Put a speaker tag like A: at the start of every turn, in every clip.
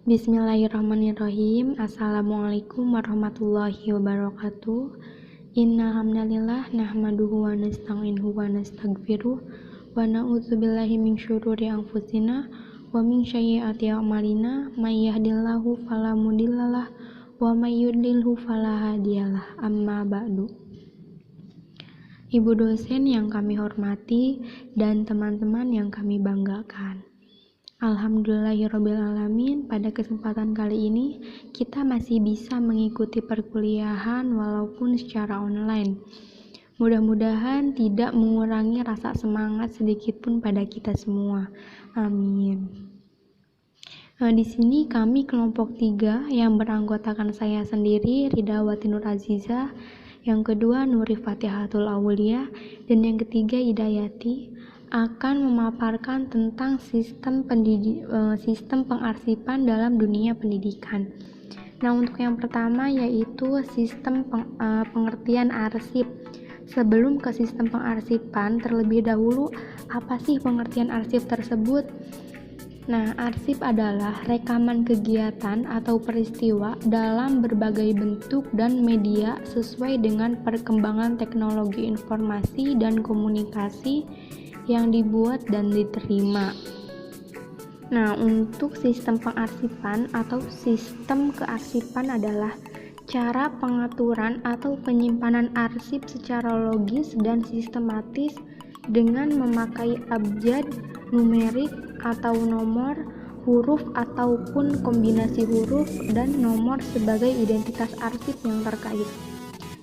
A: Bismillahirrahmanirrahim. Assalamualaikum warahmatullahi wabarakatuh. Innal hamdalillah nahmaduhu wa nasta'inuhu wa nastaghfiruh wa na'udzubillahi min syururi anfusina wa min sayyiati a'malina may yahdihillahu fala mudhillalah wa may yudlilhu fala hadiyalah. Amma ba'du. Ibu dosen yang kami hormati dan teman-teman yang kami banggakan. Alhamdulillahirrabbilalamin, pada kesempatan kali ini kita masih bisa mengikuti perkuliahan walaupun secara online. Mudah-mudahan tidak mengurangi rasa semangat sedikitpun pada kita semua. Amin. Di sini kami kelompok 3 yang beranggotakan saya sendiri, Ridawati Nur Azizah, yang kedua Nuri Fatihatul Aulia, dan yang ketiga Hidayati, akan memaparkan tentang sistem pengarsipan dalam dunia pendidikan. Nah, untuk yang pertama yaitu sistem pengertian arsip. Sebelum ke sistem pengarsipan, terlebih dahulu apa sih pengertian arsip tersebut? Nah, arsip adalah rekaman kegiatan atau peristiwa dalam berbagai bentuk dan media sesuai dengan perkembangan teknologi informasi dan komunikasi yang dibuat dan diterima. Nah, untuk sistem pengarsipan atau sistem kearsipan adalah cara pengaturan atau penyimpanan arsip secara logis dan sistematis dengan memakai abjad, numerik atau nomor, huruf ataupun kombinasi huruf dan nomor sebagai identitas arsip yang terkait.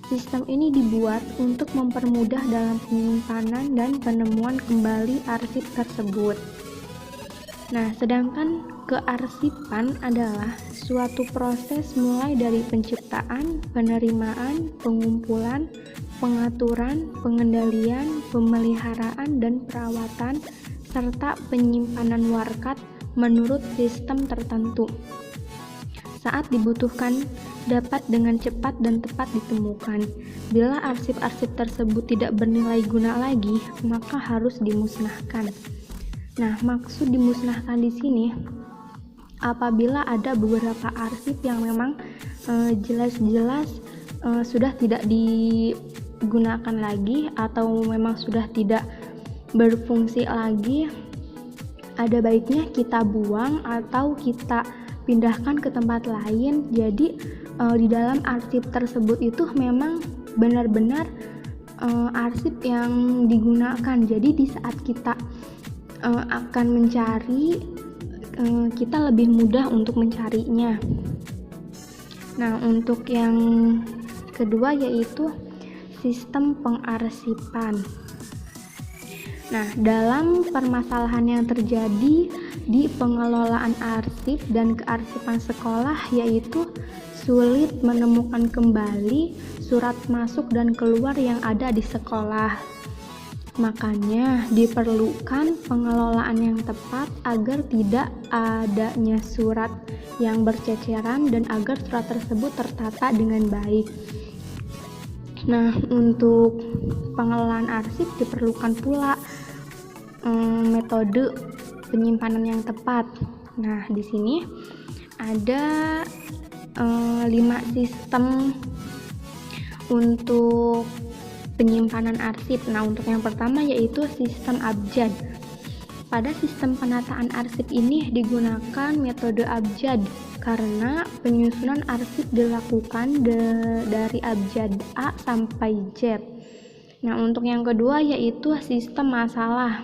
A: Sistem ini dibuat untuk mempermudah dalam penyimpanan dan penemuan kembali arsip tersebut. Nah, sedangkan kearsipan adalah suatu proses mulai dari penciptaan, penerimaan, pengumpulan, pengaturan, pengendalian, pemeliharaan, dan perawatan, serta penyimpanan warkat menurut sistem tertentu. Saat dibutuhkan, dapat dengan cepat dan tepat ditemukan. Bila arsip-arsip tersebut tidak bernilai guna lagi, maka harus dimusnahkan. Nah, maksud dimusnahkan di sini apabila ada beberapa arsip yang memang jelas-jelas sudah tidak digunakan lagi atau memang sudah tidak berfungsi lagi, ada baiknya kita buang atau kita pindahkan ke tempat lain. Jadi di dalam arsip tersebut itu memang benar-benar arsip yang digunakan. Jadi di saat kita akan mencari, kita lebih mudah untuk mencarinya. Nah, untuk yang kedua yaitu sistem pengarsipan. Nah, dalam permasalahan yang terjadi di pengelolaan arsip dan kearsipan sekolah yaitu sulit menemukan kembali surat masuk dan keluar yang ada di sekolah. Makanya diperlukan pengelolaan yang tepat agar tidak adanya surat yang berceceran dan agar surat tersebut tertata dengan baik. Nah, untuk pengelolaan arsip diperlukan pula metode penyimpanan yang tepat. Nah, di sini ada 5 sistem untuk penyimpanan arsip. Nah, untuk yang pertama yaitu sistem abjad. Pada sistem penataan arsip ini digunakan metode abjad karena penyusunan arsip dilakukan dari abjad A sampai Z. Nah, untuk yang kedua yaitu sistem masalah.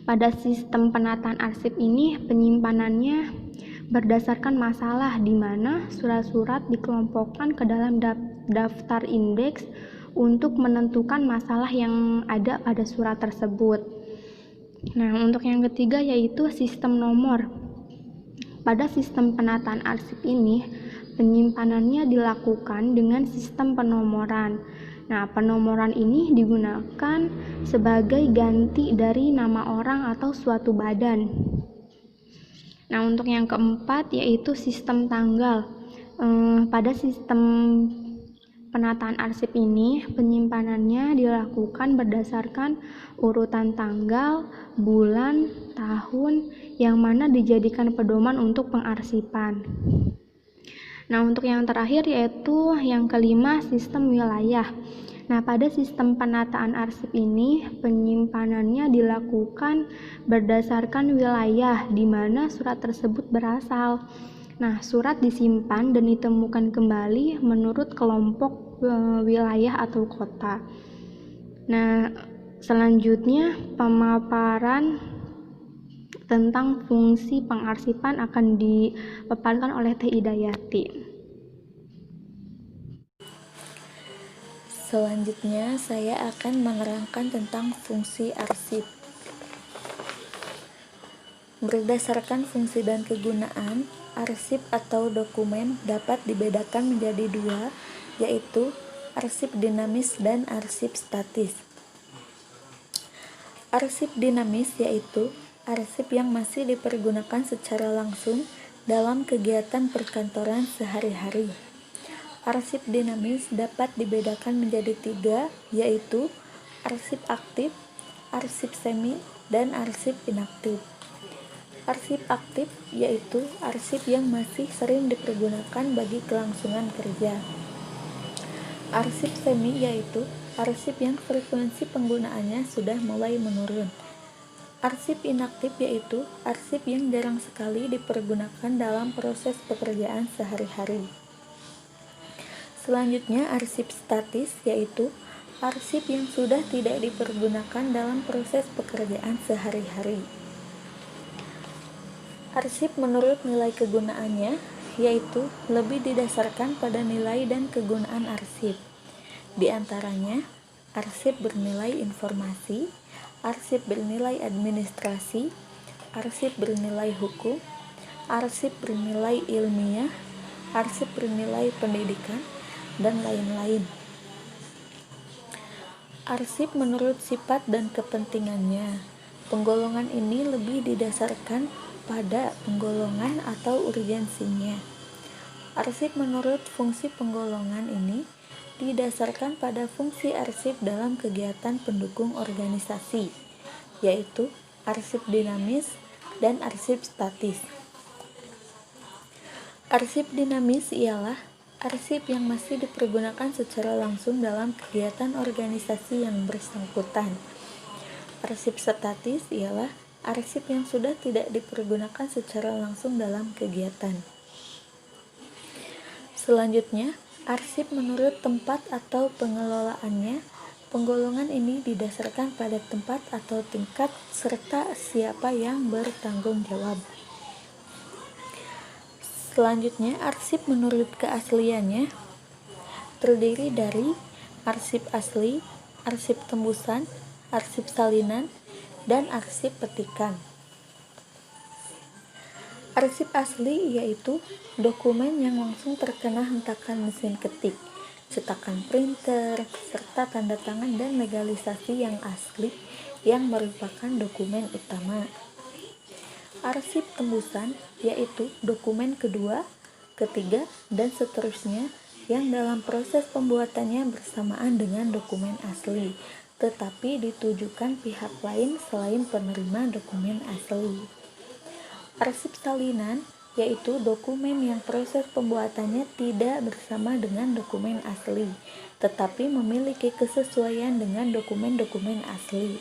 A: Pada sistem penataan arsip ini penyimpanannya berdasarkan masalah di mana surat-surat dikelompokkan ke dalam daftar indeks untuk menentukan masalah yang ada pada surat tersebut. Nah, untuk yang ketiga yaitu sistem nomor. Pada sistem penataan arsip ini penyimpanannya dilakukan dengan sistem penomoran. Nah, penomoran ini digunakan sebagai ganti dari nama orang atau suatu badan. Nah, untuk yang keempat yaitu sistem tanggal. Pada sistem Penataan arsip ini, penyimpanannya dilakukan berdasarkan urutan tanggal, bulan, tahun, yang mana dijadikan pedoman untuk pengarsipan. Nah, untuk yang terakhir yaitu yang kelima, sistem wilayah. Nah, pada sistem penataan arsip ini, penyimpanannya dilakukan berdasarkan wilayah di mana surat tersebut berasal. Nah, surat disimpan dan ditemukan kembali menurut kelompok wilayah atau kota. Nah, selanjutnya pemaparan tentang fungsi pengarsipan akan dipaparkan oleh Teh Idayati.
B: Selanjutnya, saya akan menerangkan tentang fungsi arsip. Berdasarkan fungsi dan kegunaan, arsip atau dokumen dapat dibedakan menjadi dua, yaitu arsip dinamis dan arsip statis. Arsip dinamis yaitu arsip yang masih dipergunakan secara langsung dalam kegiatan perkantoran sehari-hari. Arsip dinamis dapat dibedakan menjadi tiga, yaitu arsip aktif, arsip semi, dan arsip inaktif. Arsip aktif yaitu arsip yang masih sering dipergunakan bagi kelangsungan kerja. Arsip semi yaitu arsip yang frekuensi penggunaannya sudah mulai menurun. Arsip inaktif yaitu arsip yang jarang sekali dipergunakan dalam proses pekerjaan sehari-hari. Selanjutnya, arsip statis yaitu arsip yang sudah tidak dipergunakan dalam proses pekerjaan sehari-hari. Arsip menurut nilai kegunaannya, yaitu lebih didasarkan pada nilai dan kegunaan arsip. Di antaranya, arsip bernilai informasi, arsip bernilai administrasi, arsip bernilai hukum, arsip bernilai ilmiah, arsip bernilai pendidikan, dan lain-lain. Arsip menurut sifat dan kepentingannya. Penggolongan ini lebih didasarkan pada penggolongan atau urgensinya. Arsip menurut fungsi penggolongan ini didasarkan pada fungsi arsip dalam kegiatan pendukung organisasi, yaitu arsip dinamis dan arsip statis. Arsip dinamis ialah arsip yang masih dipergunakan secara langsung dalam kegiatan organisasi yang bersangkutan. Arsip statis ialah arsip yang sudah tidak dipergunakan secara langsung dalam kegiatan. Selanjutnya, arsip menurut tempat atau pengelolaannya. Penggolongan ini didasarkan pada tempat atau tingkat serta siapa yang bertanggung jawab. Selanjutnya, arsip menurut keasliannya terdiri dari arsip asli, arsip tembusan, arsip salinan, dan arsip petikan. Arsip asli yaitu dokumen yang langsung terkena hentakan mesin ketik, cetakan printer, serta tanda tangan dan legalisasi yang asli yang merupakan dokumen utama. Arsip tembusan yaitu dokumen kedua, ketiga, dan seterusnya yang dalam proses pembuatannya bersamaan dengan dokumen asli, tetapi ditujukan pihak lain selain penerima dokumen asli. Arsip salinan yaitu dokumen yang proses pembuatannya tidak bersama dengan dokumen asli, tetapi memiliki kesesuaian dengan dokumen-dokumen asli.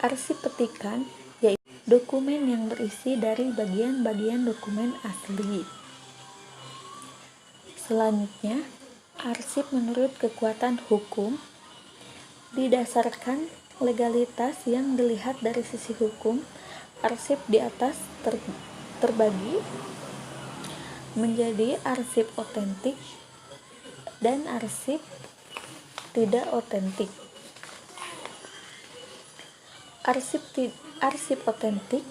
B: Arsip petikan yaitu dokumen yang berisi dari bagian-bagian dokumen asli. Selanjutnya, arsip menurut kekuatan hukum didasarkan legalitas yang dilihat dari sisi hukum. Arsip di atas terbagi menjadi arsip otentik dan arsip tidak otentik. Arsip otentik,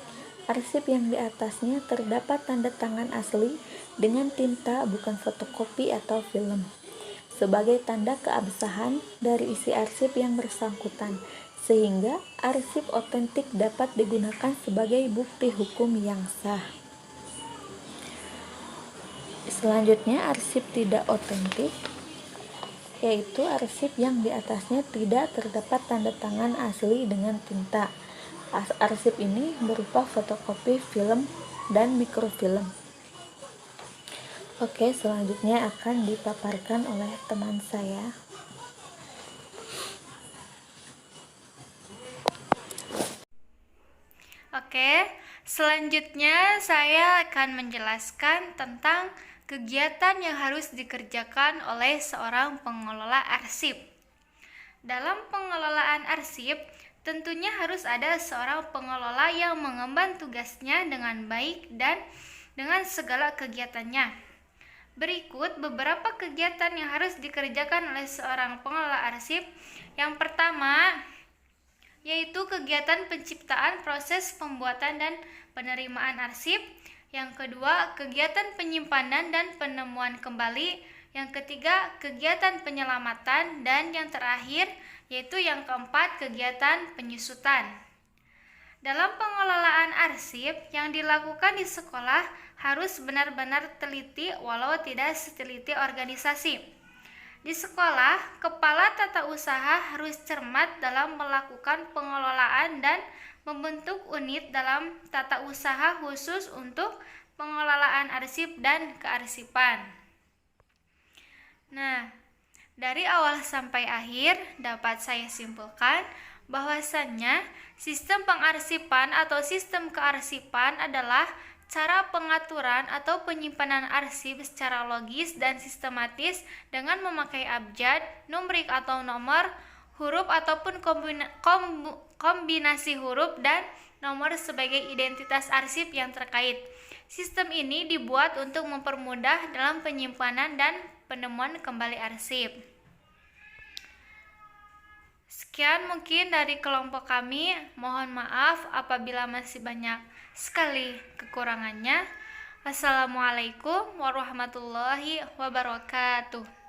B: arsip yang di atasnya terdapat tanda tangan asli dengan tinta bukan fotokopi atau film, sebagai tanda keabsahan dari isi arsip yang bersangkutan, sehingga arsip otentik dapat digunakan sebagai bukti hukum yang sah. Selanjutnya, arsip tidak otentik, yaitu arsip yang di atasnya tidak terdapat tanda tangan asli dengan tinta. Arsip ini berupa fotokopi film dan mikrofilm. Oke, selanjutnya akan dipaparkan oleh teman saya.
C: Oke, selanjutnya saya akan menjelaskan tentang kegiatan yang harus dikerjakan oleh seorang pengelola arsip. Dalam pengelolaan arsip, tentunya harus ada seorang pengelola yang mengemban tugasnya dengan baik dan dengan segala kegiatannya. Berikut beberapa kegiatan yang harus dikerjakan oleh seorang pengelola arsip. Yang pertama, yaitu kegiatan penciptaan proses pembuatan dan penerimaan arsip. Yang kedua, kegiatan penyimpanan dan penemuan kembali. Yang ketiga, kegiatan penyelamatan. Dan yang terakhir, yaitu yang keempat, kegiatan penyusutan. Dalam pengelolaan arsip yang dilakukan di sekolah harus benar-benar teliti walau tidak seteliti organisasi. Di sekolah, kepala tata usaha harus cermat dalam melakukan pengelolaan dan membentuk unit dalam tata usaha khusus untuk pengelolaan arsip dan kearsipan. Nah, dari awal sampai akhir dapat saya simpulkan bahwasannya sistem pengarsipan atau sistem kearsipan adalah cara pengaturan atau penyimpanan arsip secara logis dan sistematis dengan memakai abjad, numerik atau nomor, huruf ataupun kombinasi huruf dan nomor sebagai identitas arsip yang terkait. Sistem ini dibuat untuk mempermudah dalam penyimpanan dan penemuan kembali arsip. Sekian mungkin dari kelompok kami. Mohon maaf apabila masih banyak sekali kekurangannya. Wassalamualaikum warahmatullahi wabarakatuh.